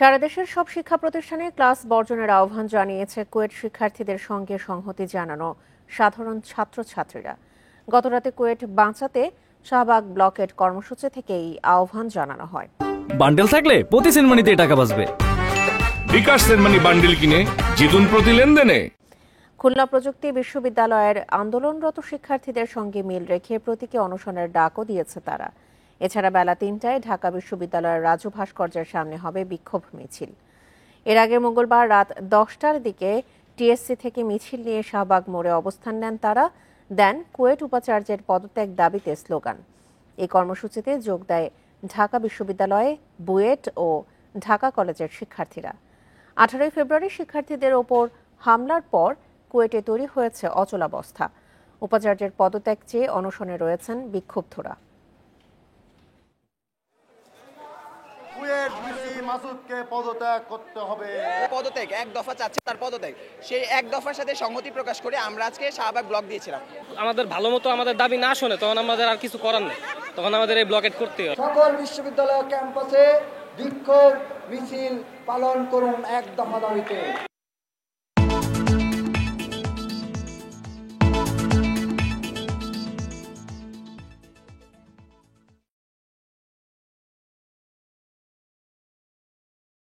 সারা দেশের সব শিক্ষা প্রতিষ্ঠানে ক্লাস বর্জনের আহ্বান জানিয়েছে কুয়েট শিক্ষার্থীদের সঙ্গে সংহতি জানানো সাধারণ ছাত্রছাত্রীরা। গতরাতে কুয়েট বাঁচাতে শাহবাগ ব্লকের কর্মসূচি থেকে এই আহ্বান জানানো হয়। বান্ডেল থাকলে প্রতি সেনমানিতে টাকা বাঁচবে। বিকাশ সেনমানি বান্ডেল কিনে জিতুন প্রতি লেনদেনে। খুলনা প্রযুক্তি বিশ্ববিদ্যালয়ের আন্দোলনরত শিক্ষার্থীদের সঙ্গে মিল রেখে প্রতীকী অনশনের ডাকও দিয়েছে তারা। এছাড়া বেলা ৩টায় ঢাকা বিশ্ববিদ্যালয়ের রাজু ভাস্কর্যের সামনে হবে বিক্ষোভ মিছিল। এর আগে মঙ্গলবার রাত 10টার দিকে টিএসসি থেকে মিছিল নিয়ে শাহবাগ মোড়ে অবস্থান নেন তারা, দেন কুয়েট উপাচার্যের পদত্যাগ দাবিতে স্লোগান। এই কর্মসূচিতে যোগ দেয় ঢাকা বিশ্ববিদ্যালয়ে বুয়েট ও ঢাকা কলেজের শিক্ষার্থীরা। 18 ফেব্রুয়ারি শিক্ষার্থীদের ওপর হামলার পর কুয়েটে তৈরি হয়েছে অচলাবস্থা। উপাচার্যের পদত্যাগ চেয়ে অনশনে রয়েছেন বিক্ষুব্ধরা। পদত্যাগ করতে হবে। পদত্যাগ এক দফা চাচ্ছে, তার পদত্যাগ, সেই এক দফার সাথে সংহতি প্রকাশ করে আমরা আজকে শাহবাগ ব্লক দিয়েছিলাম। আমাদের ভালো মতো আমাদের দাবি না শোনে তখন আমাদের আর কিছু করার নেই, তখন আমাদের এই ব্লকেট করতে হবে। সকল বিশ্ববিদ্যালয় ক্যাম্পাসে বিক্ষোভ মিছিল পালন করুন এক দফা দাবিতে।